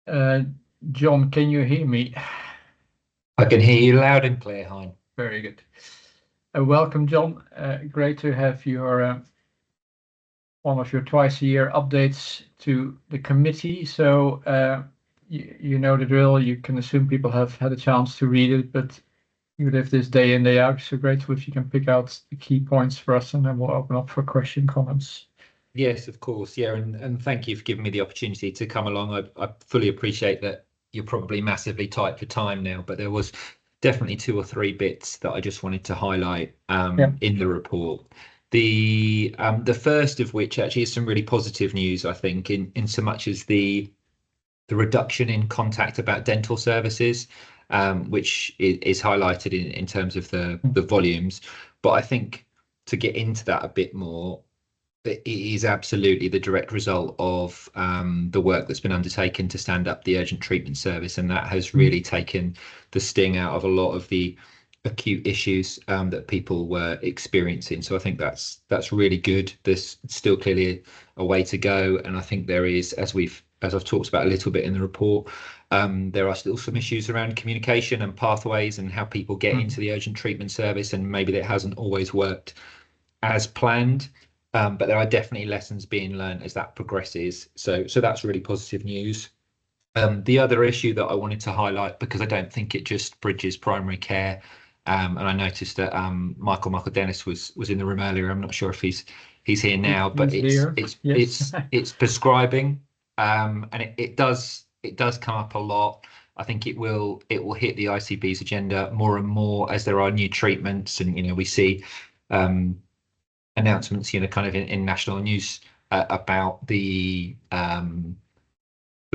Uh, John, can you hear me? I can hear you loud and clear, Hein. Very good. Welcome, John. Great to have one of your twice a year updates to the committee. So you know the drill. You can assume people have had a chance to read it, but you live this day in, day out. So grateful if you can pick out the key points for us, and then we'll open up for comments. Yes, of course. Yeah, and thank you for giving me the opportunity to come along. I fully appreciate that you're probably massively tight for time now, but there was definitely two or three bits that I just wanted to highlight Yeah. in the report. The first of which actually is some really positive news, I think, in so much as the reduction in contact about dental services, which is highlighted in terms of the volumes. But I think to get into that a bit more, it is absolutely the direct result of the work that's been undertaken to stand up the urgent treatment service, and that has really taken the sting out of a lot of the acute issues that people were experiencing. So I think that's really good. There's still clearly a way to go, and I think there is, as I've talked about a little bit in the report, there are still some issues around communication and pathways and how people get into the urgent treatment service, and maybe that hasn't always worked as planned. But there are definitely lessons being learned as that progresses. So that's really positive news. The other issue that I wanted to highlight, because I don't think it just bridges primary care, and I noticed that Michael Dennis was in the room earlier. I'm not sure if he's here now, but it's prescribing, and it does come up a lot. I think it will hit the ICB's agenda more and more as there are new treatments, and we see announcements, kind of in national news about the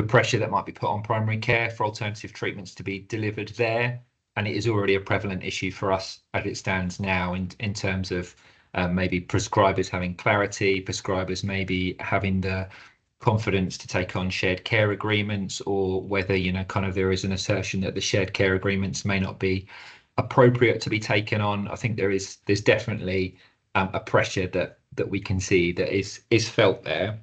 pressure that might be put on primary care for alternative treatments to be delivered there. And it is already a prevalent issue for us as it stands now in terms of maybe prescribers having clarity, prescribers maybe having the confidence to take on shared care agreements, or whether, kind of there is an assertion that the shared care agreements may not be appropriate to be taken on. I think there's definitely a pressure that we can see that is felt there.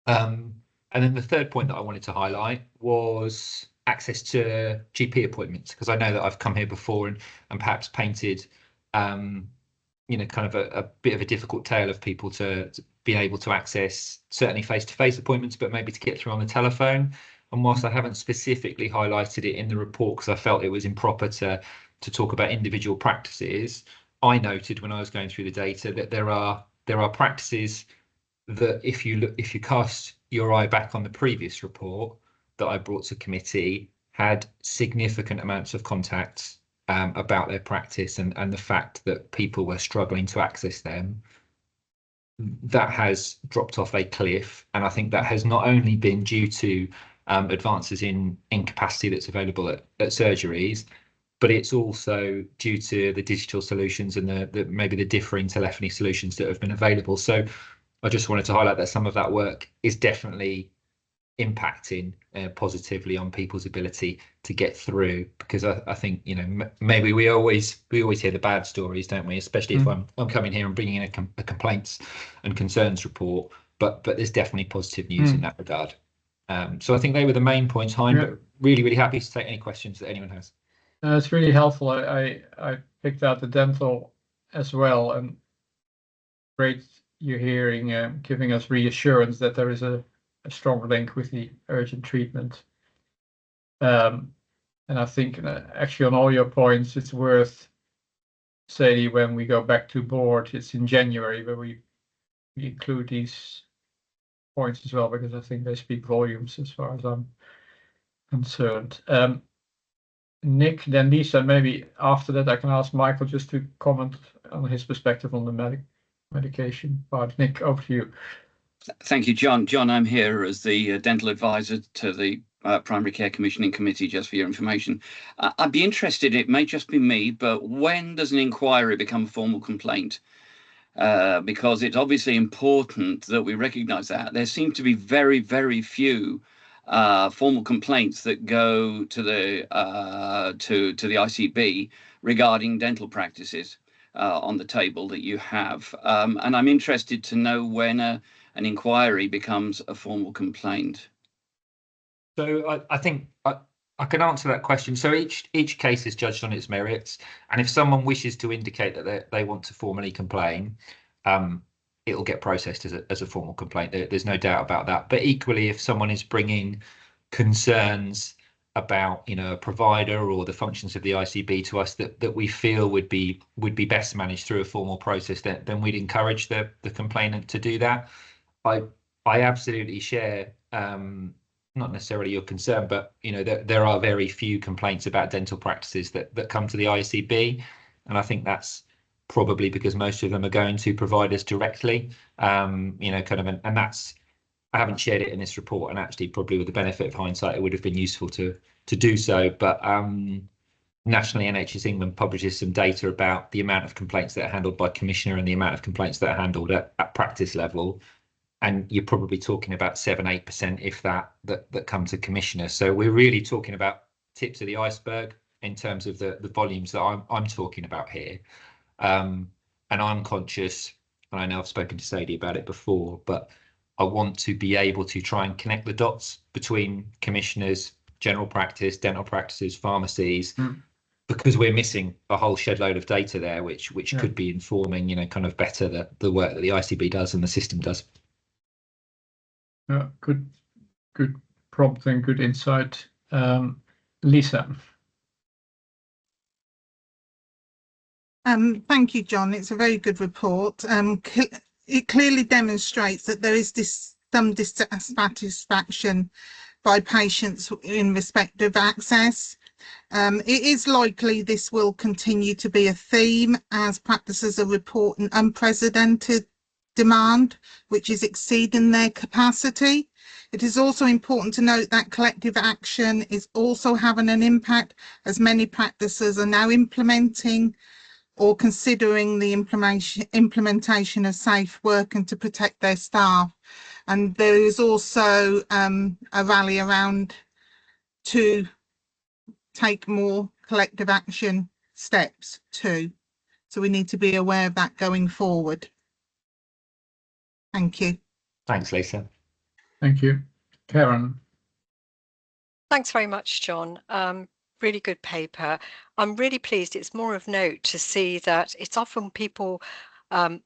And then the third point that I wanted to highlight was access to GP appointments, because I know that I've come here before and perhaps painted, kind of a bit of a difficult tale of people to be able to access certainly face-to-face appointments, but maybe to get through on the telephone. And whilst I haven't specifically highlighted it in the report because I felt it was improper to talk about individual practices, I noted when I was going through the data that there are practices that if you cast your eye back on the previous report that I brought to committee, had significant amounts of contacts about their practice and the fact that people were struggling to access them. That has dropped off a cliff, and I think that has not only been due to advances in capacity that's available at surgeries, but it's also due to the digital solutions and the maybe the differing telephony solutions that have been available. So I just wanted to highlight that some of that work is definitely impacting positively on people's ability to get through, because I think maybe we always hear the bad stories, don't we, especially if I'm coming here and bringing in a complaints and concerns report, but there's definitely positive news in that regard. So I think they were the main points, Hein, but really happy to take any questions that anyone has. It's really helpful. I picked out the dental as well, and great you're hearing, giving us reassurance that there is a strong link with the urgent treatment. And I think actually on all your points, it's worth saying when we go back to board, it's in January where we include these points as well, because I think they speak volumes as far as I'm concerned. Nick, then Lisa, maybe after that I can ask Michael just to comment on his perspective on the medication part. Nick, over to you. Thank you, John. John, I'm here as the dental advisor to the Primary Care Commissioning Committee, just for your information. I'd be interested, it may just be me, but when does an inquiry become a formal complaint? Because it's obviously important that we recognise that. There seem to be very, very few formal complaints that go to the ICB regarding dental practices on the table that you have. And I'm interested to know when an inquiry becomes a formal complaint. So I think I can answer that question. So each case is judged on its merits, and if someone wishes to indicate that they want to formally complain, it'll get processed as a formal complaint. There's no doubt about that. But equally, if someone is bringing concerns about a provider or the functions of the ICB to us that we feel would be best managed through a formal process, then we'd encourage the complainant to do that. I absolutely share not necessarily your concern, but there are very few complaints about dental practices that come to the ICB, and I think that's probably because most of them are going to providers directly. And that's, I haven't shared it in this report, and actually probably with the benefit of hindsight, it would have been useful to do so. But nationally, NHS England publishes some data about the amount of complaints that are handled by commissioner and the amount of complaints that are handled at practice level. And you're probably talking about 7-8%, if that come to commissioner. So we're really talking about tips of the iceberg in terms of the volumes that I'm talking about here. And I'm conscious, and I know I've spoken to Sadie about it before, but I want to be able to try and connect the dots between commissioners, general practice, dental practices, pharmacies, because we're missing a whole shed load of data there, which could be informing, kind of better the work that the ICB does and the system does. Good prompting, good insight. Lisa. Thank you, John. It's a very good report. It clearly demonstrates that there is some dissatisfaction by patients in respect of access. It is likely this will continue to be a theme as practices are reporting unprecedented demand, which is exceeding their capacity. It is also important to note that collective action is also having an impact, as many practices are now implementing or considering the implementation of safe working to protect their staff. And there is also a rally around to take more collective action steps too. So we need to be aware of that going forward. Thank you. Thanks, Lisa. Thank you. Karen. Thanks very much, John. Really good paper. I'm really pleased. It's more of note to see that it's often people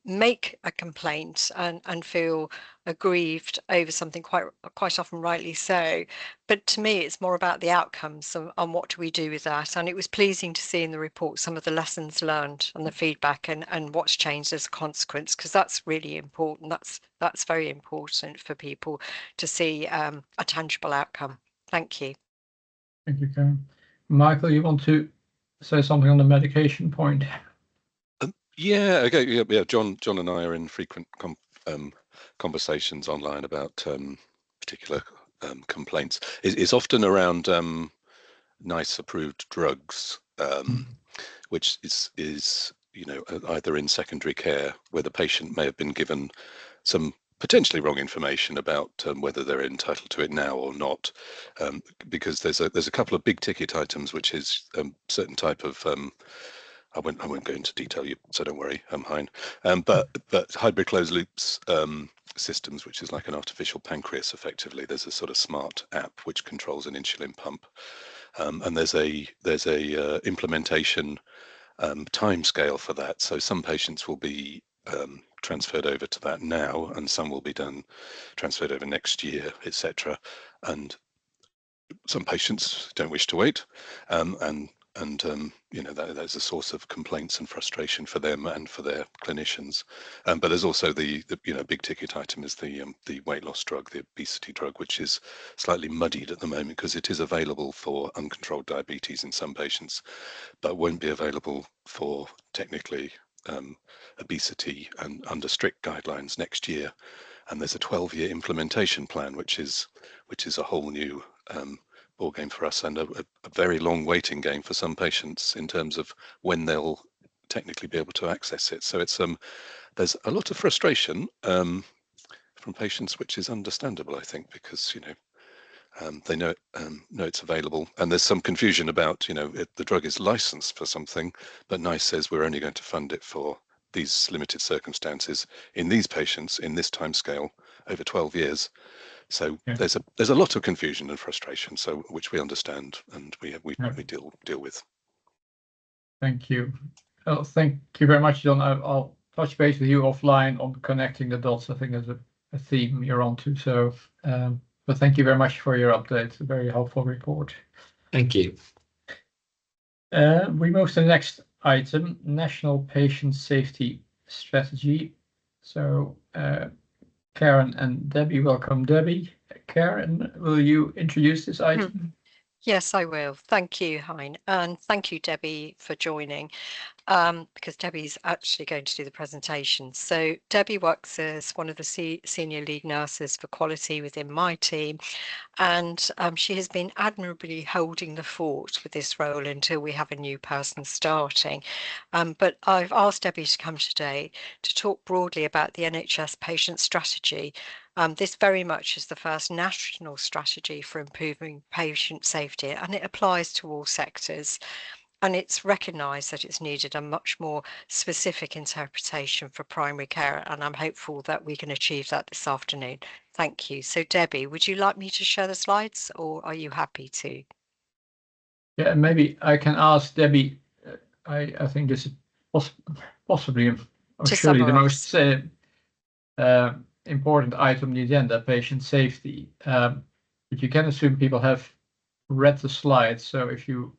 make a complaint and feel aggrieved over something quite often rightly so, but to me it's more about the outcomes and what do we do with that. And it was pleasing to see in the report some of the lessons learned and the feedback and what's changed as a consequence, because that's really important. That's very important for people to see a tangible outcome. Thank you. Thank you, Karen. Michael, you want to say something on the medication point? Yeah, okay, yeah. John and I are in frequent conversations online about particular complaints. It's often around NICE approved drugs, which is either in secondary care where the patient may have been given some potentially wrong information about whether they're entitled to it now or not, because there's a couple of big ticket items, which is certain type of I won't go into detail, so don't worry, Hein. But hybrid closed loops systems, which is like an artificial pancreas, effectively. There's a sort of smart app which controls an insulin pump, and there's a implementation time scale for that. So some patients will be transferred over to that now, and some will be transferred over next year, etc. And some patients don't wish to wait, that's a source of complaints and frustration for them and for their clinicians. But there's also the big ticket item is the weight loss drug, the obesity drug, which is slightly muddied at the moment because it is available for uncontrolled diabetes in some patients, but won't be available for technically obesity and under strict guidelines next year. And there's a 12-year implementation plan, which is a whole new ball game for us, and a very long waiting game for some patients in terms of when they'll technically be able to access it. So it's there's a lot of frustration from patients, which is understandable, I think, because they know it's available, and there's some confusion about the drug is licensed for something, but NICE says we're only going to fund it for these limited circumstances in these patients in this time scale over 12 years. So Yeah. there's a lot of confusion and frustration, so which we understand and we deal with. Thank you. Well, thank you very much, John. I'll touch base with you offline on connecting the dots. I think there's a theme you're onto. So, but thank you very much for your update. A very helpful report. Thank you. We move to the next item, National Patient Safety Strategy. So, Karen and Debbie, welcome, Debbie. Karen, will you introduce this item? Yes, I will. Thank you, Hein, and thank you, Debbie, for joining, because Debbie's actually going to do the presentation. So Debbie works as one of the senior lead nurses for quality within my team, and she has been admirably holding the fort with this role until we have a new person starting. But I've asked Debbie to come today to talk broadly about the NHS patient strategy. This very much is the first national strategy for improving patient safety, and it applies to all sectors. And it's recognised that it's needed a much more specific interpretation for primary care, and I'm hopeful that we can achieve that this afternoon. Thank you. So Debbie, would you like me to share the slides, or are you happy to? Yeah, maybe I can ask Debbie. I think this is possibly, or surely the most important item on the agenda, patient safety. But you can assume people have read the slides. So if you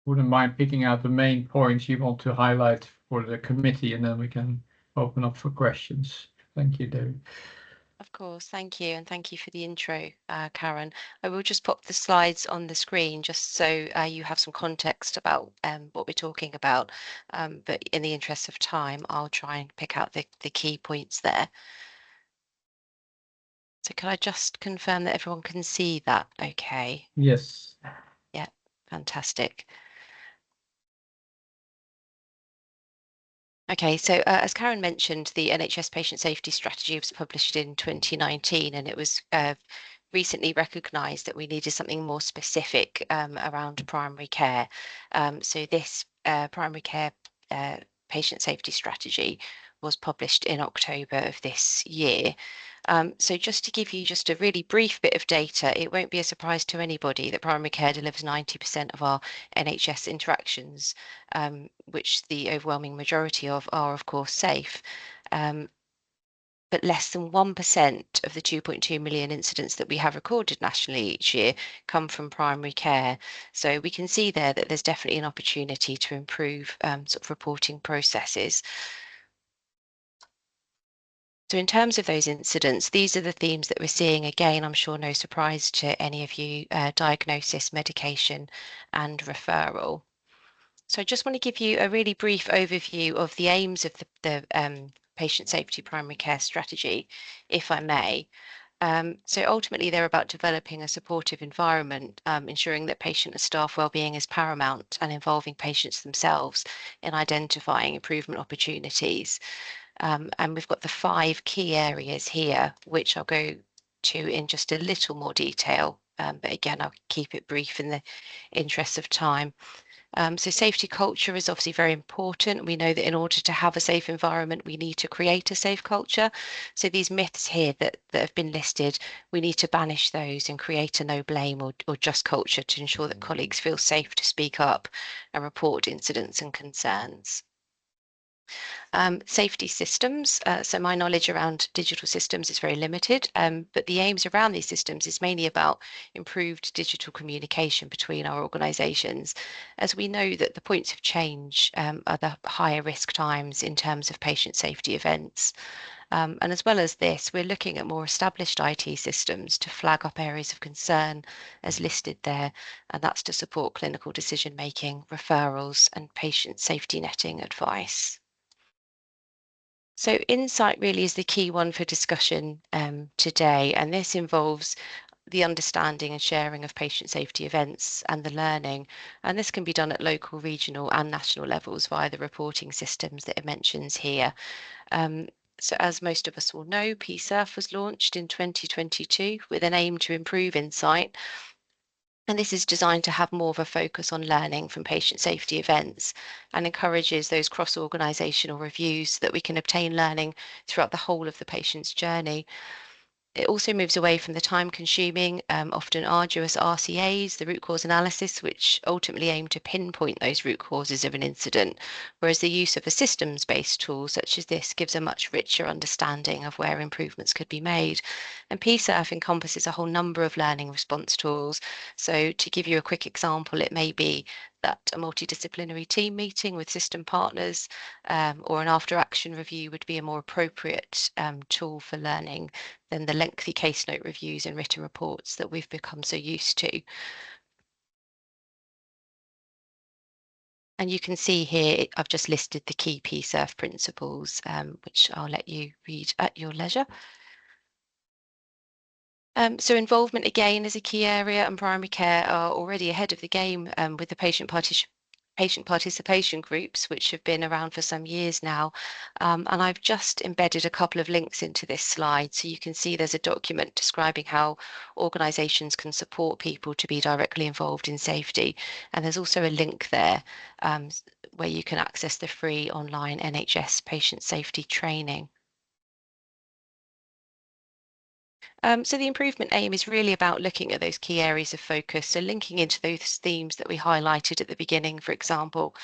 wouldn't mind picking out the main points you want to highlight for the committee, and then we can open up for questions. Thank you, Debbie. Of course, thank you, and thank you for the intro, Karen. I will just pop the slides on the screen just so you have some context about what we're talking about. But in the interest of time, I'll try and pick out the key points there. So can I just confirm that everyone can see that okay? Yes. Yeah, fantastic. Okay, so as Karen mentioned, the NHS Patient Safety Strategy was published in 2019, and it was recently recognised that we needed something more specific around primary care. So this primary care patient safety strategy was published in October of this year. So just to give you just a really brief bit of data, it won't be a surprise to anybody that primary care delivers 90% of our NHS interactions, which the overwhelming majority of are, of course, safe. But less than 1% of the 2.2 million incidents that we have recorded nationally each year come from primary care. So we can see there that there's definitely an opportunity to improve sort of reporting processes. So in terms of those incidents, these are the themes that we're seeing. Again, I'm sure no surprise to any of you, diagnosis, medication, and referral. So I just want to give you a really brief overview of the aims of the patient safety primary care strategy, if I may. So ultimately, they're about developing a supportive environment, ensuring that patient and staff wellbeing is paramount, and involving patients themselves in identifying improvement opportunities. And we've got the 5 key areas here, which I'll go to in just a little more detail. But again, I'll keep it brief in the interest of time. So safety culture is obviously very important. We know that in order to have a safe environment, we need to create a safe culture. So these myths here that have been listed, we need to banish those and create a no blame or just culture to ensure that colleagues feel safe to speak up and report incidents and concerns. Safety systems. So my knowledge around digital systems is very limited, but the aims around these systems is mainly about improved digital communication between our organisations, as we know that the points of change are the higher risk times in terms of patient safety events. And as well as this, we're looking at more established IT systems to flag up areas of concern as listed there, and that's to support clinical decision making, referrals, and patient safety netting advice. So insight really is the key one for discussion today, and this involves the understanding and sharing of patient safety events and the learning, and this can be done at local, regional and national levels via the reporting systems that it mentions here. So as most of us will know, PSURF was launched in 2022 with an aim to improve insight. And this is designed to have more of a focus on learning from patient safety events and encourages those cross-organisational reviews so that we can obtain learning throughout the whole of the patient's journey. It also moves away from the time-consuming, often arduous RCAs, the root cause analysis, which ultimately aim to pinpoint those root causes of an incident, whereas the use of a systems-based tool such as this gives a much richer understanding of where improvements could be made. And PSERF encompasses a whole number of learning response tools. So to give you a quick example, it may be that a multidisciplinary team meeting with system partners or an after-action review would be a more appropriate tool for learning than the lengthy case note reviews and written reports that we've become so used to. And you can see here, I've just listed the key PSERF principles, which I'll let you read at your leisure. So involvement again is a key area, and primary care are already ahead of the game with the patient participation groups, which have been around for some years now. And I've just embedded a couple of links into this slide. So you can see there's a document describing how organisations can support people to be directly involved in safety. And there's also a link there where you can access the free online NHS patient safety training. So the improvement aim is really about looking at those key areas of focus, so linking into those themes that we highlighted at the beginning, for example.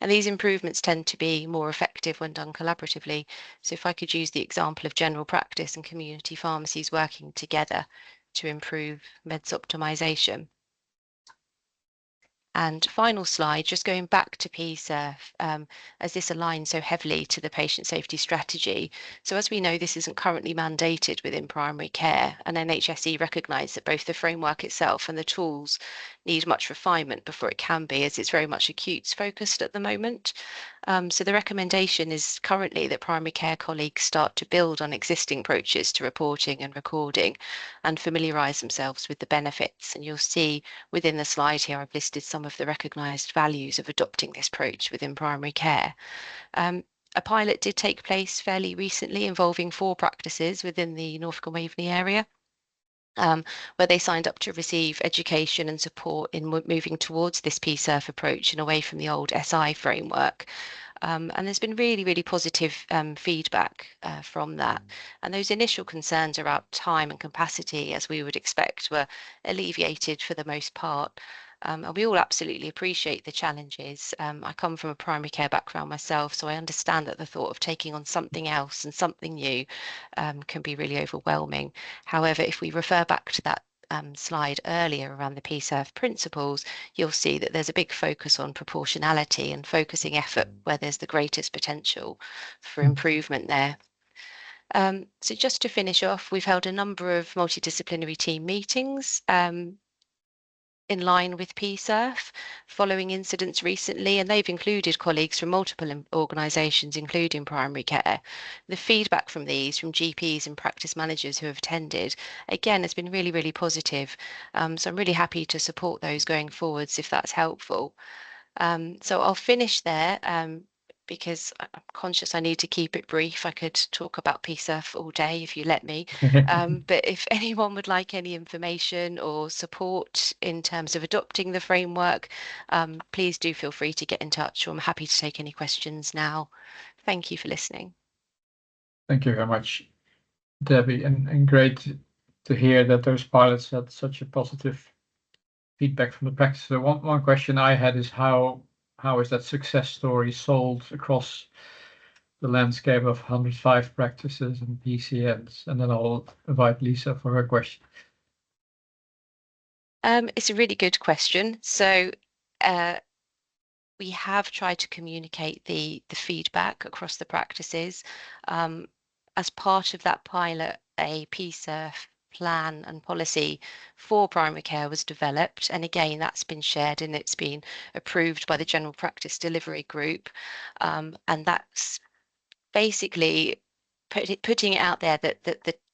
And these improvements tend to be more effective when done collaboratively. So if I could use the example of general practice and community pharmacies working together to improve meds optimization. And final slide, just going back to PSERF, as this aligns so heavily to the patient safety strategy. So as we know, this isn't currently mandated within primary care, and NHSE recognise that both the framework itself and the tools need much refinement before it can be, as it's very much acutes focused at the moment. So the recommendation is currently that primary care colleagues start to build on existing approaches to reporting and recording and familiarise themselves with the benefits. And you'll see within the slide here, I've listed some of the recognised values of adopting this approach within primary care. A pilot did take place fairly recently involving 4 practices within the Norfolk and Waveney area. Where they signed up to receive education and support in moving towards this PSERF approach and away from the old SI framework. And there's been really, really positive feedback from that. And those initial concerns around time and capacity, as we would expect, were alleviated for the most part. And we all absolutely appreciate the challenges. I come from a primary care background myself, so I understand that the thought of taking on something else and something new can be really overwhelming. However, if we refer back to that slide earlier around the PSERF principles, you'll see that there's a big focus on proportionality and focusing effort where there's the greatest potential for improvement there. So just to finish off, we've held a number of multidisciplinary team meetings in line with PSERF following incidents recently, and they've included colleagues from multiple organisations, including primary care. The feedback from these, from GPs and practice managers who have attended, again, has been really, really positive. So I'm really happy to support those going forwards if that's helpful. So I'll finish there. Because I'm conscious I need to keep it brief. I could talk about PSERF all day if you let me. But if anyone would like any information or support in terms of adopting the framework, please do feel free to get in touch, or I'm happy to take any questions now. Thank you for listening. Thank you very much, Debbie, and great to hear that those pilots had such a positive feedback from the practice. So one question I had is how is that success story sold across the landscape of 105 practices and PCNs? And then I'll invite Lisa for her question. It's a really good question. So we have tried to communicate the feedback across the practices. As part of that pilot, a PSERF plan and policy for primary care was developed, and again that's been shared and it's been approved by the General Practice Delivery Group, and that's basically putting it out there that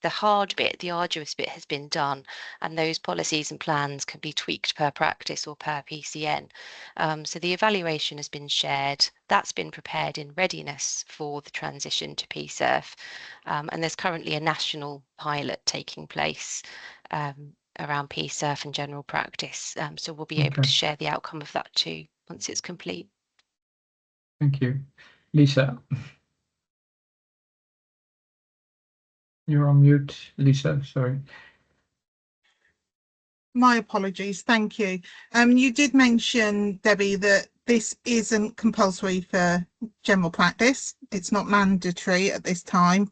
the hard bit, the arduous bit has been done, and those policies and plans can be tweaked per practice or per PCN. So the evaluation has been shared, that's been prepared in readiness for the transition to PSERF, and there's currently a national pilot taking place around PSERF and general practice. So we'll be able to share the outcome of that too once it's complete. Thank you. Lisa. You're on mute, Lisa, sorry. My apologies. Thank you. You did mention, Debbie, that this isn't compulsory for general practice. It's not mandatory at this time.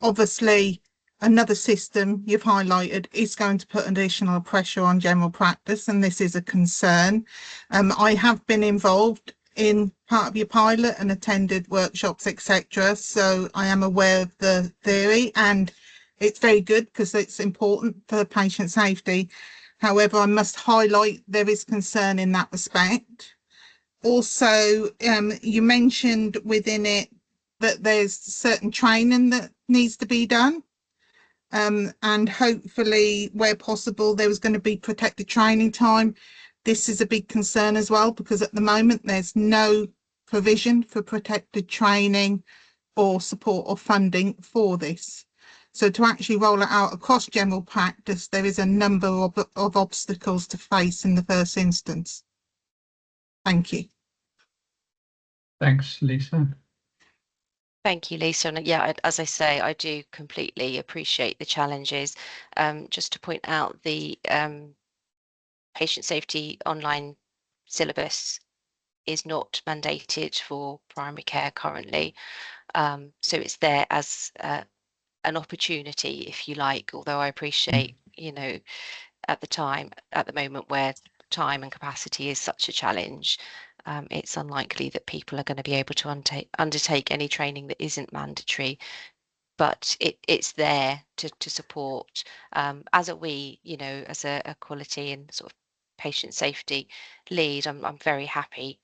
Obviously, another system you've highlighted is going to put additional pressure on general practice, and this is a concern. I have been involved in part of your pilot and attended workshops, etc. So I am aware of the theory, and it's very good because it's important for patient safety. However, I must highlight there is concern in that respect. Also, you mentioned within it that there's certain training that needs to be done. And hopefully, where possible, there was going to be protected training time. This is a big concern as well, because at the moment there's no provision for protected training or support or funding for this. So to actually roll it out across general practice, there is a number of obstacles to face in the first instance. Thank you. Thanks, Lisa. Thank you, Lisa. And yeah, as I say, I do completely appreciate the challenges. Just to point out, the patient safety online syllabus is not mandated for primary care currently. So it's there as an opportunity, if you like, although I appreciate, you know, at the moment where time and capacity is such a challenge, it's unlikely that people are going to be able to undertake any training that isn't mandatory, but it's there to support, as are we, you know, as a quality and sort of patient safety lead. I'm very happy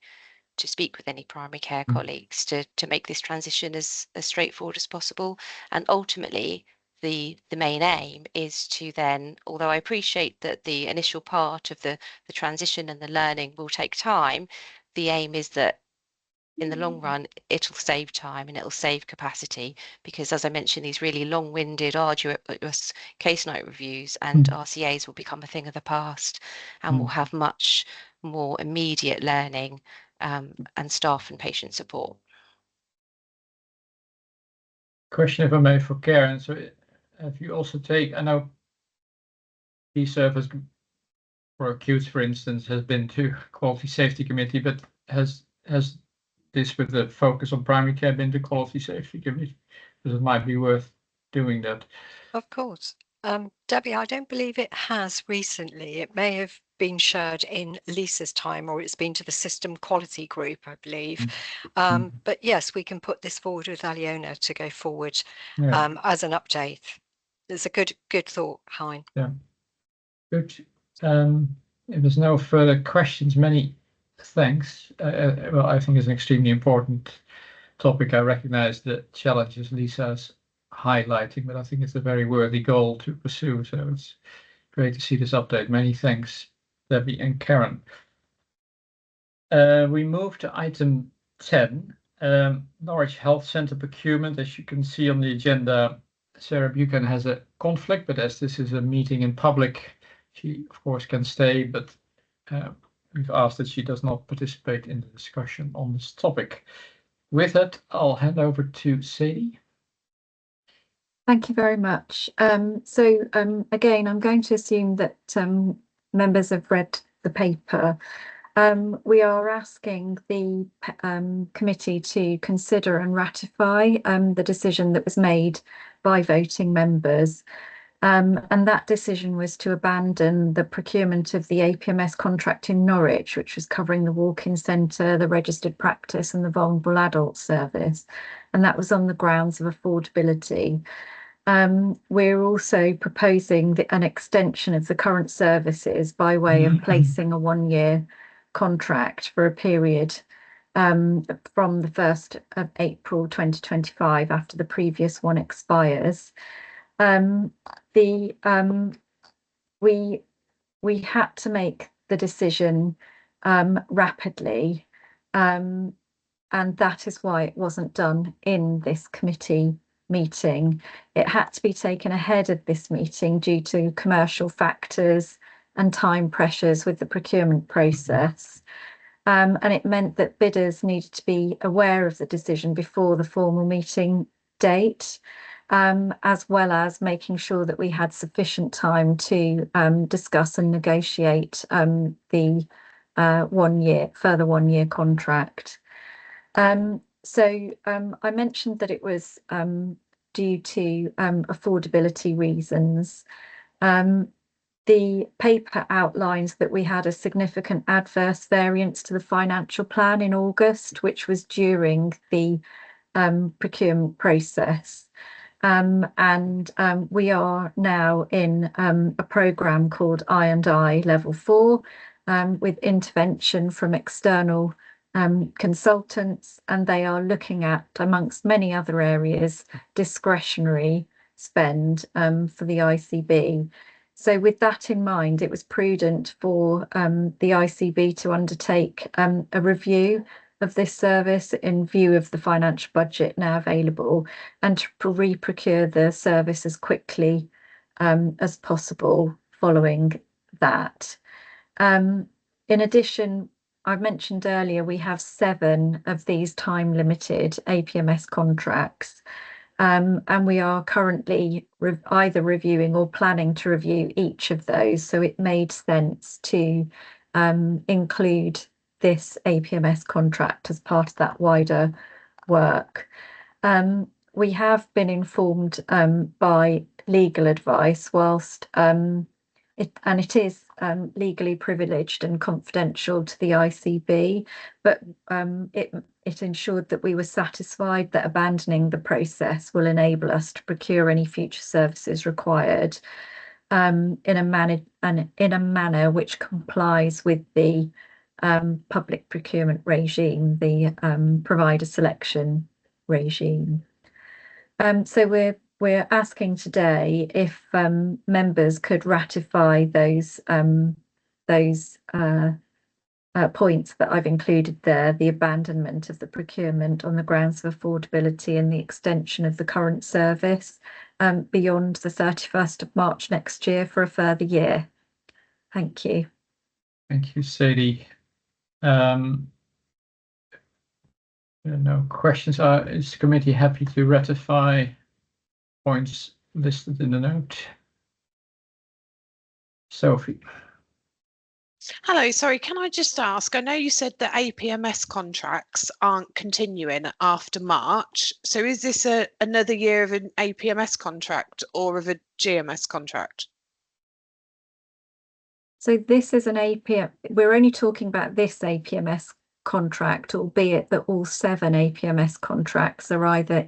to speak with any primary care colleagues to make this transition as straightforward as possible. And ultimately, the main aim is to then, although I appreciate that the initial part of the transition and the learning will take time, the aim is that in the long run, it'll save time and it'll save capacity, because as I mentioned, these really long-winded, arduous case note reviews and RCAs will become a thing of the past, and we'll have much more immediate learning and staff and patient support. Question, if I may, for Karen. So have you also I know e-service for acute, for instance, has been to quality safety committee, but has this, with the focus on primary care, been to quality safety committee? Because it might be worth doing that. Of course. Debbie, I don't believe it has recently. It may have been shared in Lisa's time, or it's been to the system quality group, I believe. But yes, we can put this forward with Aliona to go forward as an update. It's a good thought, Hein. Yeah, good. If there's no further questions, many thanks. Well, I think it's an extremely important topic. I recognize the challenges Lisa's highlighting, but I think it's a very worthy goal to pursue. So it's great to see this update. Many thanks, Debbie and Karen. We move to item 10, Norwich Health Centre procurement. As you can see on the agenda, Sarah Buchan has a conflict, but as this is a meeting in public, she of course can stay, but we've asked that she does not participate in the discussion on this topic. With that, I'll hand over to Sadie. Thank you very much. Again, I'm going to assume that members have read the paper. We are asking the committee to consider and ratify the decision that was made by voting members. And that decision was to abandon the procurement of the APMS contract in Norwich, which was covering the walk-in centre, the registered practice and the vulnerable adult service. And that was on the grounds of affordability. We're also proposing an extension of the current services by way of placing a one-year contract for a period from the 1st of April 2025 after the previous one expires. We had to make the decision rapidly, and that is why it wasn't done in this committee meeting. It had to be taken ahead of this meeting due to commercial factors and time pressures with the procurement process. And it meant that bidders needed to be aware of the decision before the formal meeting date. as well as making sure that we had sufficient time to discuss and negotiate the further 1 year contract. So I mentioned that it was due to affordability reasons. The paper outlines that we had a significant adverse variance to the financial plan in August, which was during the procurement process. We are now in a programme called I&I Level 4 with intervention from external consultants, and they are looking at, amongst many other areas, discretionary spend for the ICB. So with that in mind, it was prudent for the ICB to undertake a review of this service in view of the financial budget now available, and to re-procure the service as quickly as possible following that. In addition, I mentioned earlier, we have 7 of these time-limited APMS contracts. And we are currently either reviewing or planning to review each of those. So it made sense to include this APMS contract as part of that wider work. We have been informed by legal advice, whilst it is legally privileged and confidential to the ICB, but it ensured that we were satisfied that abandoning the process will enable us to procure any future services required in a manner which complies with the public procurement regime, the provider selection regime. So we're asking today if members could ratify those points that I've included there: the abandonment of the procurement on the grounds of affordability and the extension of the current service beyond the 31st of March next year for a further year. Thank you. Thank you, Sadie. No questions. Is the committee happy to ratify points listed in the note? Sophie. Hello, sorry, can I just ask, I know you said that APMS contracts aren't continuing after March, so is this another year of an APMS contract or of a GMS contract? So this is an APM, we're only talking about this APMS contract, albeit that all 7 APMS contracts are either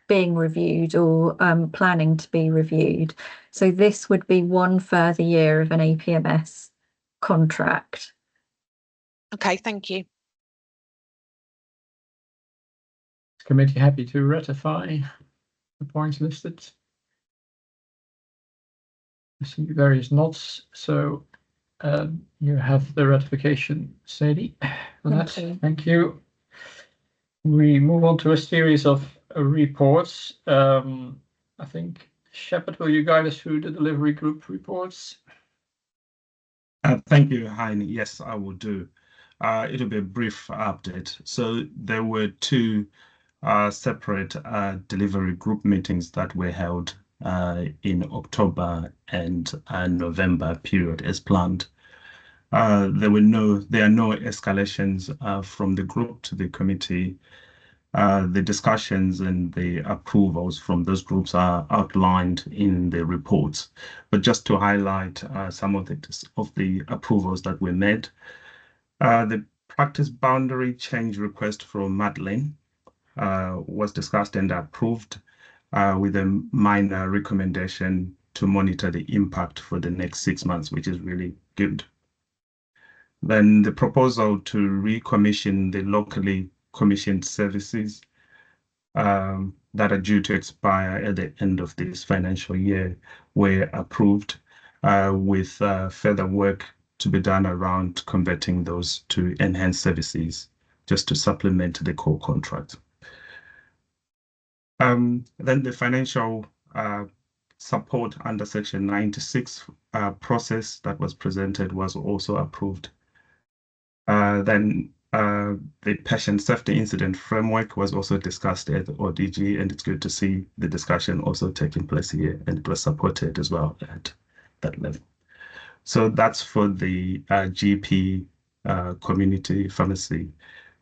being reviewed or planning to be reviewed. So this would be 1 further year of an APMS contract. Okay, thank you. Is the committee happy to ratify the points listed? I see various nods, so you have the ratification, Sadie. Thank you. We move on to a series of reports. I think, Shepard, will you guide us through the delivery group reports? Thank you, Heine. Yes, I will do. It'll be a brief update. So there were 2 separate delivery group meetings that were held in October and November period as planned. There are no escalations from the group to the committee. The discussions and the approvals from those groups are outlined in the reports. But just to highlight some of the approvals that were made, the practice boundary change request from Madeline was discussed and approved with a minor recommendation to monitor the impact for the next 6 months, which is really good. Then the proposal to recommission the locally commissioned services that are due to expire at the end of this financial year were approved with further work to be done around converting those to enhanced services just to supplement the core contract. Then the financial support under Section 96 process that was presented was also approved. Then The patient safety incident framework was also discussed at the ODG, and it's good to see the discussion also taking place here, and it was supported as well at that level. So that's for the GP community pharmacy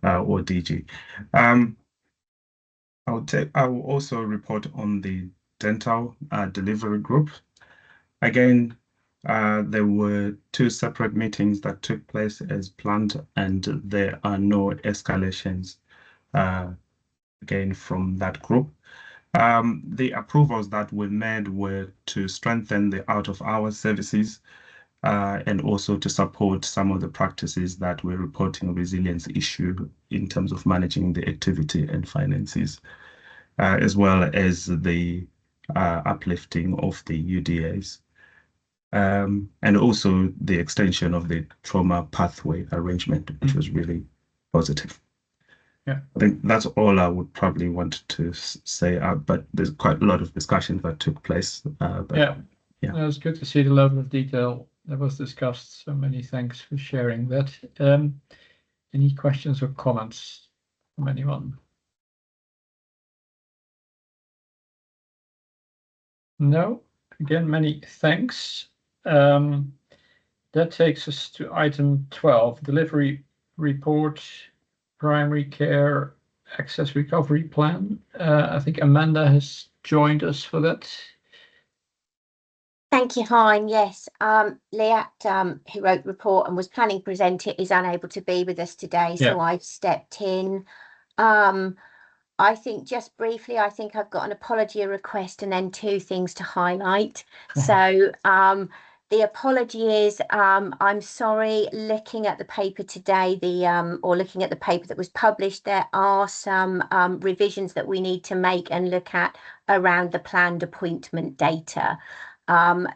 ODG. I will also report on the dental delivery group. Again, there were 2 separate meetings that took place as planned, and there are no escalations again from that group. The approvals that were made were to strengthen the out-of-hours services and also to support some of the practices that were reporting a resilience issue in terms of managing the activity and finances, as well as the uplifting of the UDAs. And also the extension of the trauma pathway arrangement, which was really positive. Yeah, I think that's all I would probably want to say, but there's quite a lot of discussion that took place. yeah, it's good to see the level of detail that was discussed. So many thanks for sharing that. Any questions or comments from anyone? No? Again, many thanks. That takes us to item 12, delivery report, primary care access recovery plan. I think Amanda has joined us for that. Thank you, Hein. Yes, Liat, who wrote the report and was planning to present it, is unable to be with us today, so I've stepped in. I think just briefly, I think I've got an apology request and then 2 things to highlight. So the apology is, I'm sorry, looking at the paper today, or looking at the paper that was published, there are some revisions that we need to make and look at around the planned appointment data.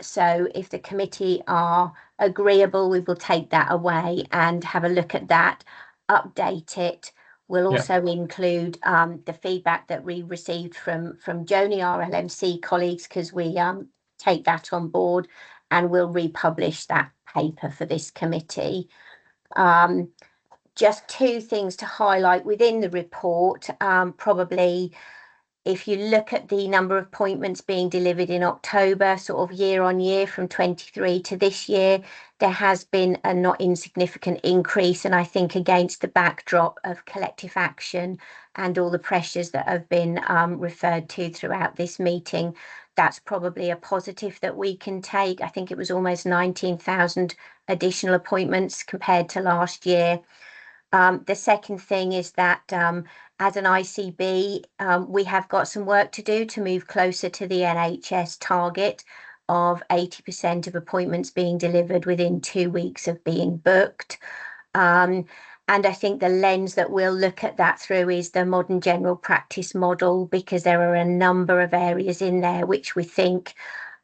So if the committee are agreeable, we will take that away and have a look at that, update it. We'll also include the feedback that we received from Joni, our LMC colleagues, because we take that on board, and we'll republish that paper for this committee. Just 2 things to highlight within the report. Probably if you look at the number of appointments being delivered in October, sort of year on year from 23 to this year, there has been a not insignificant increase. And I think against the backdrop of collective action and all the pressures that have been referred to throughout this meeting, that's probably a positive that we can take. I think it was almost 19,000 additional appointments compared to last year. The second thing is that as an ICB, we have got some work to do to move closer to the NHS target of 80% of appointments being delivered within 2 weeks of being booked. And I think the lens that we'll look at that through is the modern general practice model, because there are a number of areas in there which we think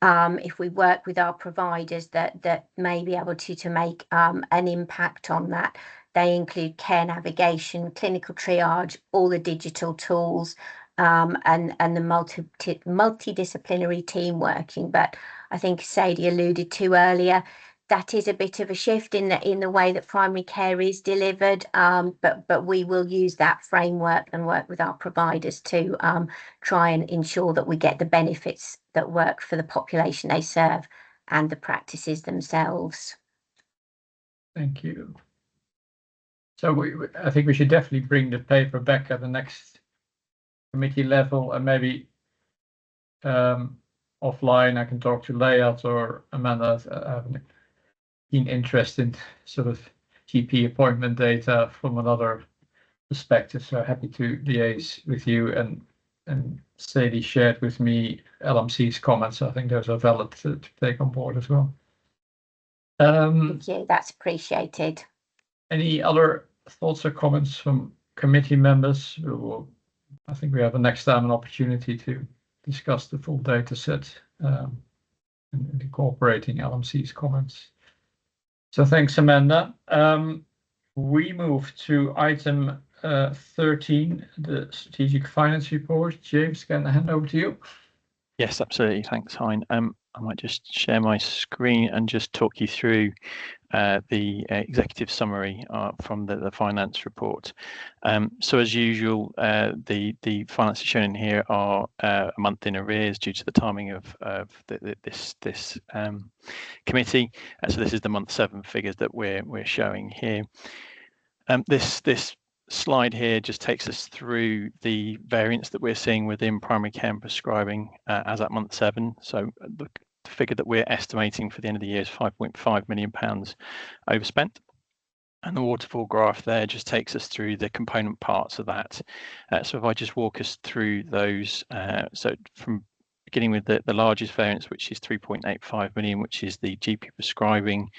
if we work with our providers that may be able to make an impact on that. They include care navigation, clinical triage, all the digital tools, and the multidisciplinary team working. But I think Sadie alluded to earlier, that is a bit of a shift in the way that primary care is delivered. But we will use that framework and work with our providers to try and ensure that we get the benefits that work for the population they serve and the practices themselves. Thank you. So I think we should definitely bring the paper back at the next committee level, and maybe offline I can talk to Liat or Amanda. I have an keen interest in sort of GP appointment data from another perspective. So happy to liaise with you, and Sadie shared with me LMC's comments. I think those are valid to take on board as well. Thank you, that's appreciated. Any other thoughts or comments from committee members? I think we have the next time an opportunity to discuss the full data set and incorporating LMC's comments. So thanks, Amanda. We move to item 13, the strategic finance report. James, can I hand over to you? Yes, absolutely. Thanks, Hein. I might just share my screen and just talk you through the executive summary from the finance report. So as usual, the finances shown in here are a month in arrears due to the timing of this committee. So this is the month 7 figures that we're showing here. This slide here just takes us through the variance that we're seeing within primary care and prescribing as at month 7. So the figure that we're estimating for the end of the year is £5.5 million overspent. And the waterfall graph there just takes us through the component parts of that. So if I just walk us through those, so from beginning with the largest variance, which is 3.85 million, which is the GP prescribing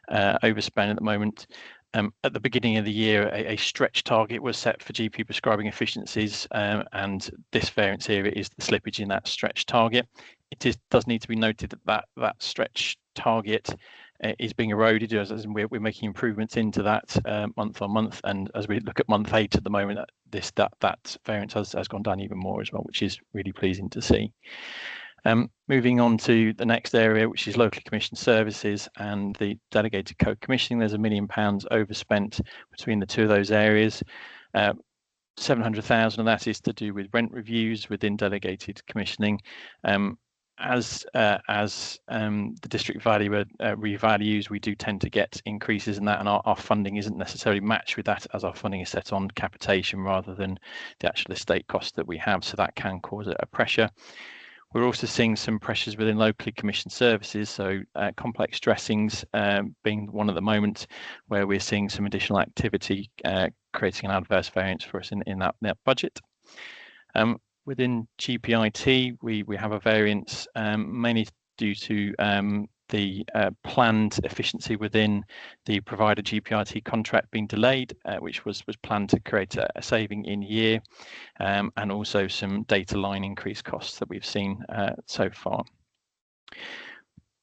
overspend at the moment. At the beginning of the year, a stretch target was set for GP prescribing efficiencies, and this variance here is the slippage in that stretch target. It does need to be noted that stretch target is being eroded as we're making improvements into that month on month, and as we look at month 8 at the moment, that variance has gone down even more as well, which is really pleasing to see. Moving on to the next area, which is locally commissioned services and the delegated co-commissioning, there's £1 million overspent between the two of those areas. 700,000 of that is to do with rent reviews within delegated commissioning. As the district valuer revalues, we do tend to get increases in that, and our funding isn't necessarily matched with that, as our funding is set on capitation rather than the actual estate cost that we have, so that can cause a pressure. We're also seeing some pressures within locally commissioned services, so complex dressings being one at the moment, where we're seeing some additional activity creating an adverse variance for us in that budget. Within GPIT, we have a variance mainly due to the planned efficiency within the provider GPIT contract being delayed, which was planned to create a saving in year, and also some data line increase costs that we've seen so far.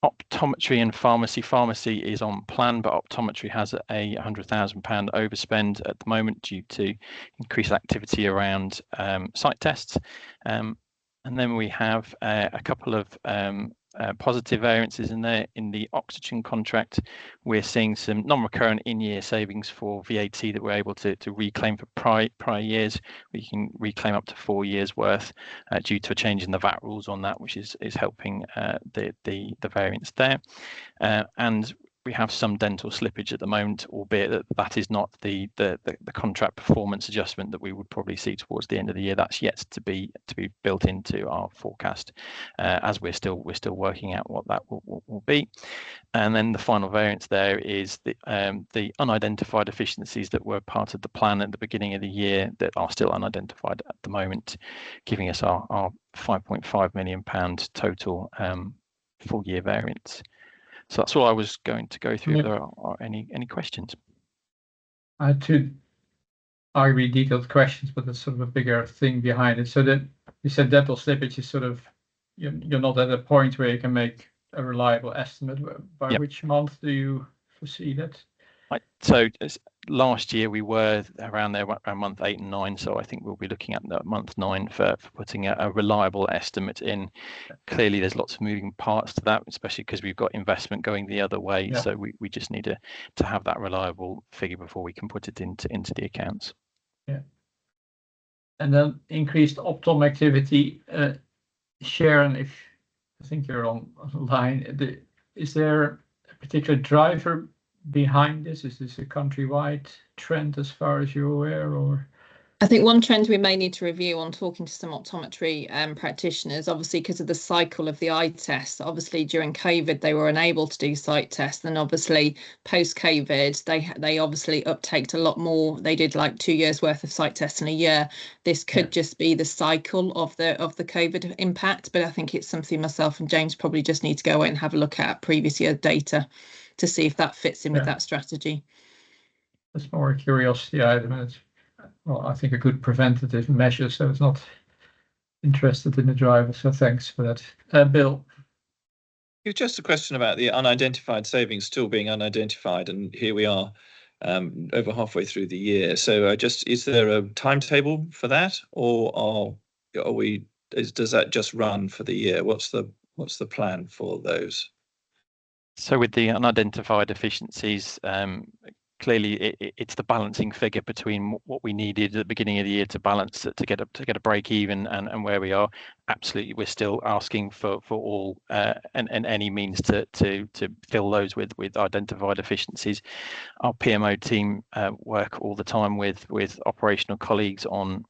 Optometry and pharmacy is on plan, but optometry has a £100,000 overspend at the moment due to increased activity around site tests. And then we have a couple of positive variances in there. In the oxygen contract, we're seeing some non-recurrent in-year savings for VAT that we're able to reclaim for prior years. We can reclaim up to 4 years worth due to a change in the VAT rules on that, which is helping the variance there. And we have some dental slippage at the moment, albeit that is not the contract performance adjustment that we would probably see towards the end of the year. That's yet to be built into our forecast, as we're still working out what that will be. And then the final variance there is the unidentified efficiencies that were part of the plan at the beginning of the year that are still unidentified at the moment, giving us our £5.5 million total full year variance. So that's all I was going to go through. If there are any questions. I had 2 arguably detailed questions, but there's sort of a bigger thing behind it. So that you said dental slippage is sort of, you're not at a point where you can make a reliable estimate. By which month do you foresee that? So last year we were around there around month 8 and 9, so I think we'll be looking at month 9 for putting a reliable estimate in. Clearly there's lots of moving parts to that, especially because we've got investment going the other way, so we just need to have that reliable figure before we can put it into the accounts. Yeah. And then increased Optom activity. Sharon, if I think you're online, is there a particular driver behind this? Is this a countrywide trend as far as you're aware, or? I think one trend we may need to review on talking to some optometry practitioners, obviously because of the cycle of the eye tests. Obviously during COVID they were unable to do site tests, and obviously post COVID they obviously uptaked a lot more. They did like 2 years worth of site tests in a year. This could just be the cycle of the COVID impact, but I think it's something myself and James probably just need to go away and have a look at previous year data to see if that fits in with that strategy. That's more a curiosity item. Well, I think a good preventative measure, so it's not interested in the driver. So thanks for that. Bill? It's just a question about the unidentified savings still being unidentified, and here we are over halfway through the year. So is there a timetable for that, or does that just run for the year? What's What's the plan for those? So with the unidentified efficiencies, clearly it's the balancing figure between what we needed at the beginning of the year to balance to get a break even and where we are. Absolutely, we're still asking for all and any means to fill those with identified efficiencies. Our PMO team work all the time with operational colleagues on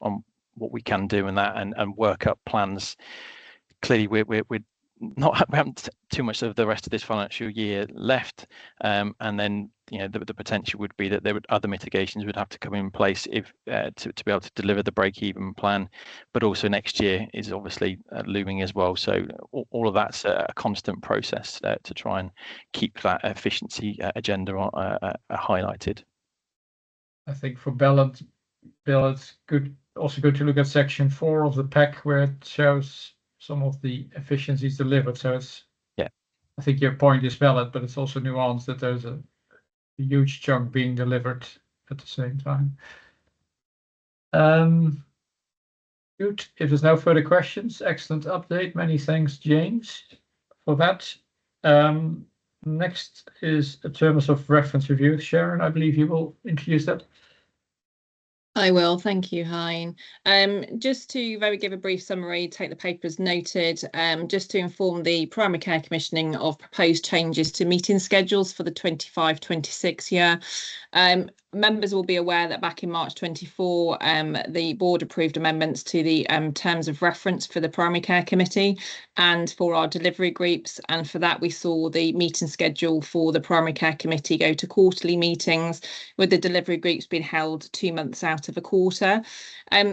what we can do and work up plans. Clearly, we haven't too much of the rest of this financial year left, and then the potential would be that other mitigations would have to come in place if to be able to deliver the break-even plan, but also next year is obviously looming as well. So all of that's a constant process to try and keep that efficiency agenda highlighted. I think for balance, good to look at section 4 of the pack where it shows some of the efficiencies delivered. So it's, I think your point is valid, but it's also nuanced that there's a huge chunk being delivered at the same time. Good. If there's no further questions, excellent update. Many thanks, James, for that. Next is a terms of reference review. Sharon, I believe you will introduce that. I will, thank you, Hein. Just to give a brief summary, take the paper as noted, just to inform the Primary Care Commissioning of proposed changes to meeting schedules for the 25-26 year. Members will be aware that back in March 24, the board approved amendments to the terms of reference for the Primary Care Committee and for our delivery groups. And for that, we saw the meeting schedule for the Primary Care Committee go to quarterly meetings, with the delivery groups being held 2 months out of a quarter.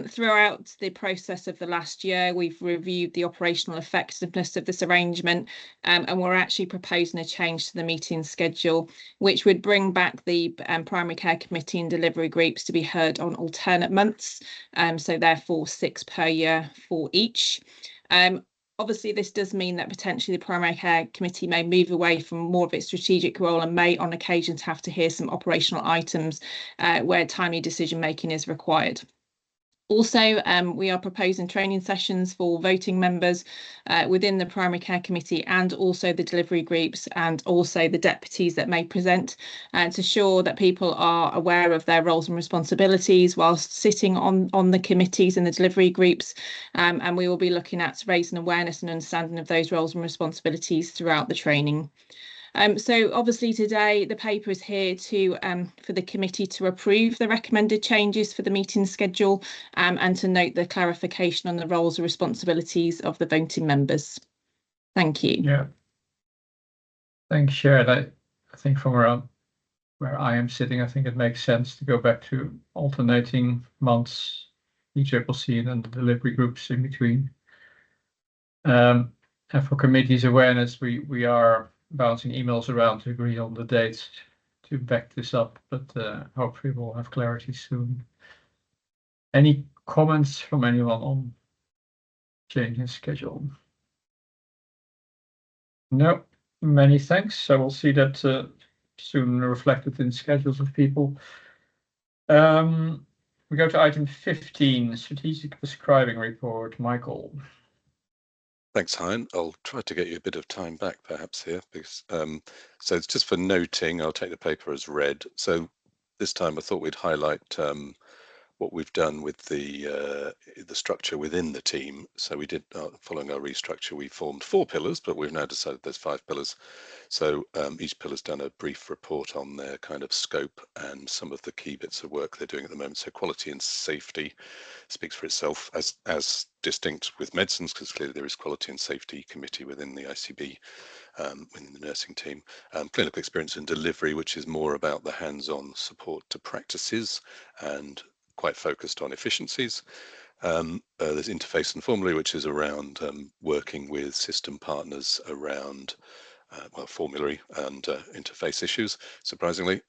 Throughout the process of the last year, we've reviewed the operational effectiveness of this arrangement, and we're actually proposing a change to the meeting schedule, which would bring back the Primary Care Committee and delivery groups to be heard on alternate months, so therefore 6 per year for each. Obviously, this does mean that potentially the Primary Care Committee may move away from more of its strategic role and may on occasions have to hear some operational items where timely decision making is required. Also, we are proposing training sessions for voting members within the Primary Care Committee and also the delivery groups and also the deputies that may present, to ensure that people are aware of their roles and responsibilities whilst sitting on the committees and the delivery groups. And we will be looking at raising awareness and understanding of those roles and responsibilities throughout the training. So obviously today the paper is here to for the committee to approve the recommended changes for the meeting schedule and to note the clarification on the roles and responsibilities of the voting members. Thank you. Yeah. Thanks, Sharon. I think from where I am sitting, I think it makes sense to go back to alternating months, ECCC and then the delivery groups in between. And for committees awareness, we are bouncing emails around to agree on the dates to back this up, but hopefully we'll have clarity soon. Any comments from anyone on changing schedule? No, many thanks. So we'll see that soon reflected in schedules of people. We go to item 15, strategic prescribing report. Michael. Thanks, Hein. I'll try to get you a bit of time back perhaps here, because so it's just for noting, I'll take the paper as read. So this time I thought we'd highlight what we've done with the structure within the team. So we did, following our restructure, we formed 4 pillars, but we've now decided there's 5 pillars. So each pillar's done a brief report on their kind of scope and some of the key bits of work they're doing at the moment. So quality and safety speaks for itself as distinct with medicines, because clearly there is quality and safety committee within the ICB, within the nursing team. Clinical experience and delivery, which is more about the hands-on support to practices and quite focused on efficiencies. There's interface and formulary, which is around working with system partners around formulary and interface issues, surprisingly,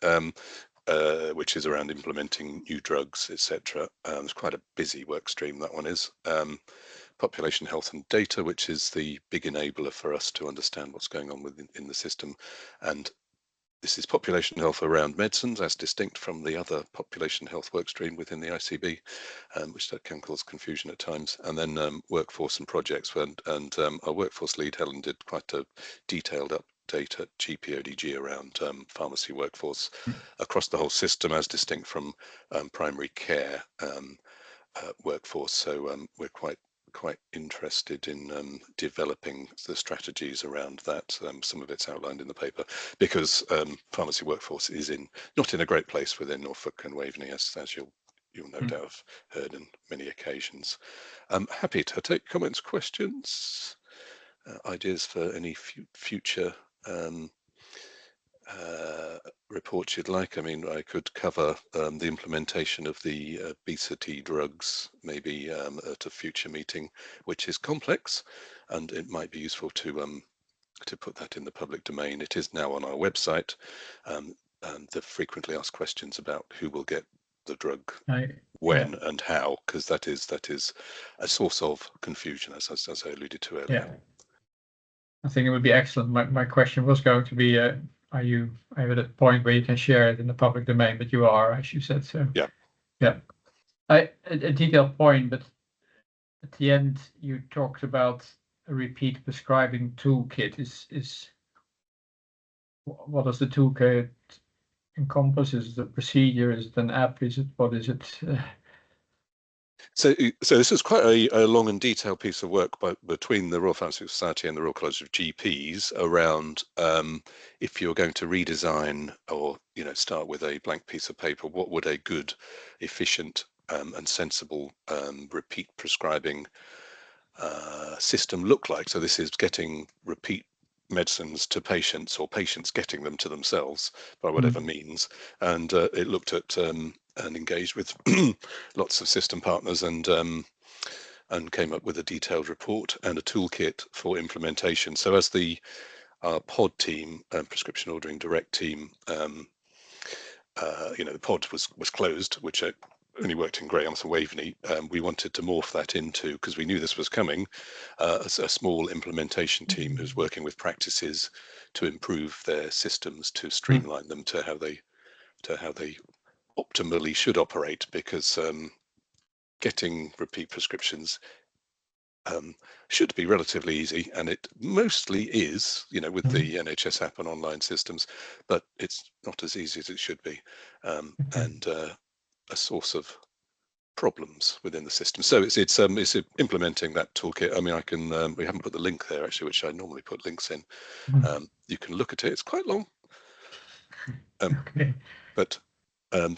which is around implementing new drugs, etc. It's quite a busy work stream, that one is. Population health and data, which is the big enabler for us to understand what's going on within the system, and this is population health around medicines, as distinct from the other population health workstream within the ICB, which that can cause confusion at times. And then workforce and projects. And our workforce lead, Helen, did quite a detailed update at GPODG around pharmacy workforce across the whole system, as distinct from primary care workforce. So we're quite interested in developing the strategies around that. Some of it's outlined in the paper, because pharmacy workforce is not in a great place within Norfolk and Waveney, as you'll no doubt have heard on many occasions. I'm happy to take comments, questions, ideas for any future reports you'd like. I mean, I could cover the implementation of the obesity drugs maybe at a future meeting, which is complex, and it might be useful to put that in the public domain. It is now on our website, and the frequently asked questions about who will get the drug, when and how, because that is a source of confusion, as I alluded to earlier. Yeah, I think it would be excellent. My question was going to be, are you at a point where you can share it in the public domain? But you are, as you said. So yeah. A detailed point, but at the end you talked about a repeat prescribing toolkit. Is what does the toolkit encompass? Is it a procedure? Is it an app? What is it? So this is quite a long and detailed piece of work between the Royal Pharmaceutical Society and the Royal College of GPs around if you're going to redesign or start with a blank piece of paper, what would a good, efficient and sensible repeat prescribing system look like? So this is getting repeat medicines to patients, or patients getting them to themselves by whatever means. And it looked at and engaged with lots of system partners and came up with a detailed report and a toolkit for implementation. So as the pod team, prescription ordering direct team, the pod was closed, which only worked in Grey Yarmouth and Waveney. We wanted to morph that into, because we knew this was coming, a small implementation team who's working with practices to improve their systems, to streamline them to how they optimally should operate, because getting repeat prescriptions should be relatively easy, and it mostly is, with the NHS app and online systems, but it's not as easy as it should be, and a source of problems within the system. So it's implementing that toolkit. I mean, we haven't put the link there actually, which I normally put links in. You can look at it. It's quite long, but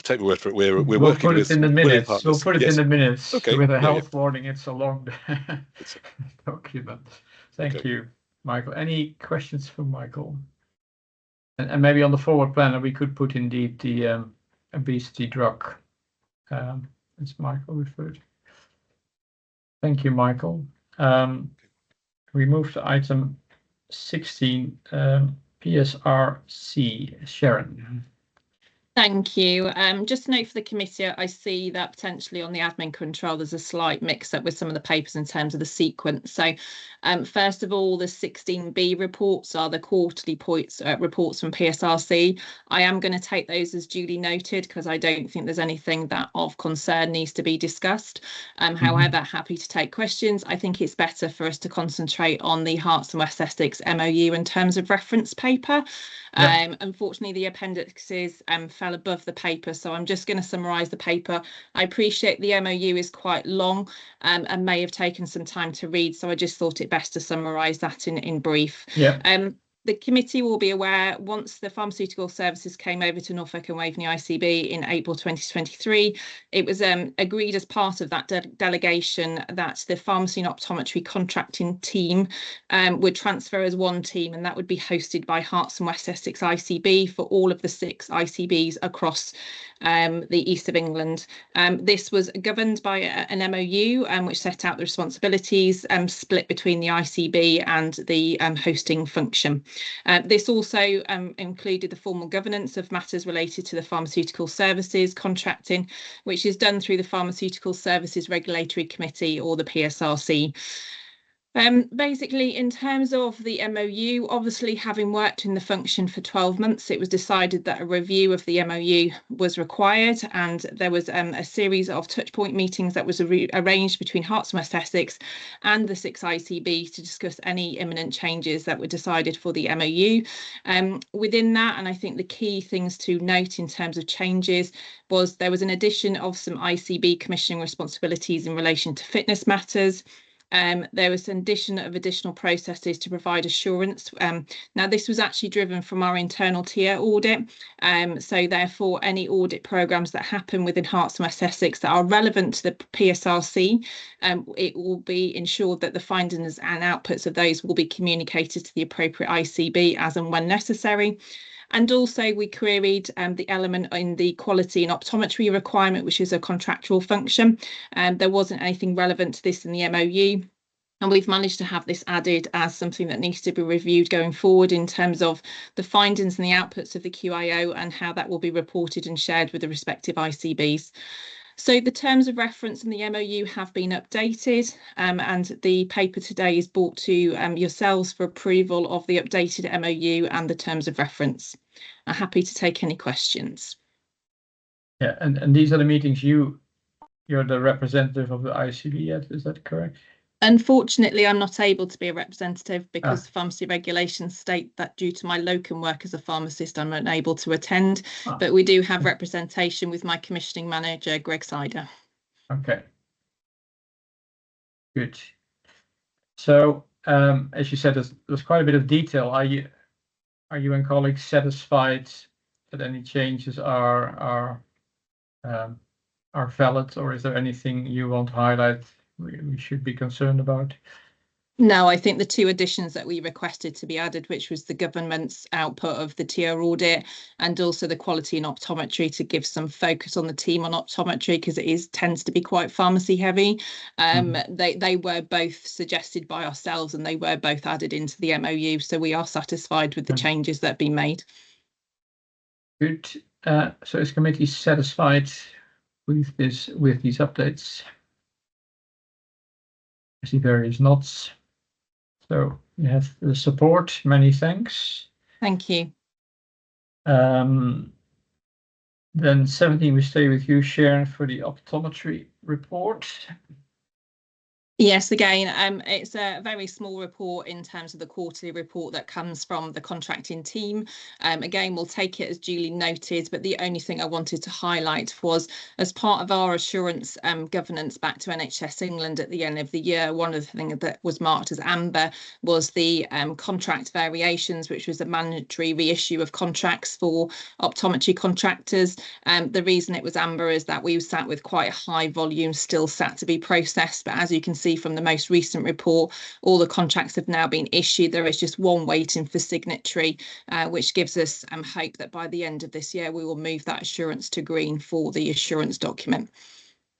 take my word for it. We're working with in the minutes. partners. We'll put it in the minutes. Okay. With a health warning. It's a long document. Thank you, Michael. Any questions for Michael? And maybe on the forward plan, we could put indeed the obesity drug, as Michael referred. Thank you, Michael. We move to item 16, PSRC. Sharon. Thank you. Just a note for the committee, I see that potentially on the admin control there's a slight mix-up with some of the papers in terms of the sequence. So first of all, the 16B reports are the quarterly reports from PSRC. I am going to take those as duly noted because I don't think there's anything that of concern needs to be discussed. However, happy to take questions. I think it's better for us to concentrate on the Herts and West Essex MOU in terms of reference paper. Unfortunately, the appendixes fell above the paper, so I'm just going to summarise the paper. I appreciate the MOU is quite long and may have taken some time to read, so I just thought it best to summarise that in brief. The committee will be aware, once the pharmaceutical services came over to Norfolk and Waveney ICB in April 2023, it was agreed as part of that delegation that the pharmacy and optometry contracting team would transfer as one team, and that would be hosted by Herts and West Essex ICB for all of the 6 ICBs across the east of England. This was governed by an MOU which set out the responsibilities split between the ICB and the hosting function. This also included the formal governance of matters related to the pharmaceutical services contracting, which is done through the Pharmaceutical Services Regulatory Committee, or the PSRC. Basically, in terms of the MOU, obviously having worked in the function for 12 months, it was decided that a review of the MOU was required, and there was a series of touchpoint meetings that was arranged between Herts and West Essex and the 6 ICB to discuss any imminent changes that were decided for the MOU. Within that, and I think the key things to note in terms of changes was there was an addition of some ICB commissioning responsibilities in relation to fitness matters. There was an addition of additional processes to provide assurance. Now, this was actually driven from our internal tier audit. So therefore, any audit programmes that happen within Herts and West Essex that are relevant to the PSRC, it will be ensured that the findings and outputs of those will be communicated to the appropriate ICB as and when necessary. And also we queried the element in the quality and optometry requirement, which is a contractual function. There wasn't anything relevant to this in the MOU. And we've managed to have this added as something that needs to be reviewed going forward in terms of the findings and the outputs of the QIO and how that will be reported and shared with the respective ICBs. So the terms of reference in the MOU have been updated, and the paper today is brought to yourselves for approval of the updated MOU and the terms of reference. I'm happy to take any questions. Yeah, and these are the meetings you're the representative of the ICB yet, is that correct? Unfortunately, I'm not able to be a representative because pharmacy regulations state that due to my locum work as a pharmacist, I'm unable to attend, but we do have representation with my commissioning manager, Greg Sider. Okay. Good. So, as you said, there's quite a bit of detail. Are you and colleagues satisfied that any changes are valid, or is there anything you want to highlight we should be concerned about? No, I think the 2 additions that we requested to be added, which was the government's output of the tier audit and also the quality and optometry to give some focus on the team on optometry because it tends to be quite pharmacy heavy. They were both suggested by ourselves and they were both added into the MOU. So we are satisfied with the changes that have been made. Good. So is committee satisfied with these updates? I see various nods. So you have the support. Many thanks. Thank you. Then 17, we stay with you, Sharon, for the optometry report. Yes, again, it's a very small report in terms of the quarterly report that comes from the contracting team. Again, we'll take it as duly noted, but the only thing I wanted to highlight was as part of our assurance governance back to NHS England at the end of the year, one of the things that was marked as amber was the contract variations, which was a mandatory reissue of contracts for optometry contractors. The reason it was amber is that we sat with quite a high volume still sat to be processed, but as you can see from the most recent report, all the contracts have now been issued. There is just one waiting for signatory, which gives us hope that by the end of this year we will move that assurance to green for the assurance document.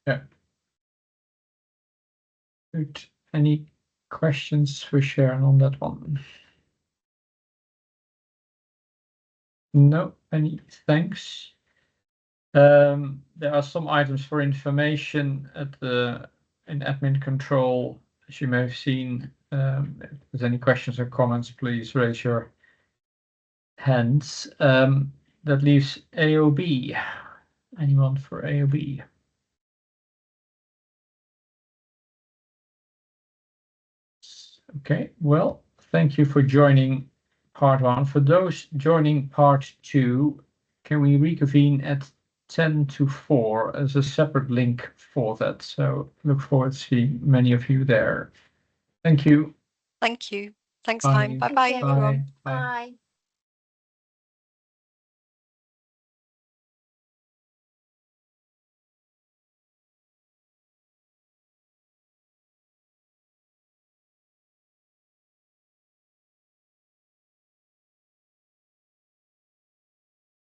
Yeah. Good. Any questions for Sharon on that one? No. Any thanks. There are some items for information in admin control, as you may have seen. If there's any questions or comments, please raise your hands. That leaves AOB. Anyone for AOB? Okay, well, thank you for joining part 1. For those joining part 2, can we reconvene at 10 to 4 as a separate link for that? So look forward to seeing many of you there. Thank you. Thank you. Thanks, time. Bye-bye, everyone. Bye.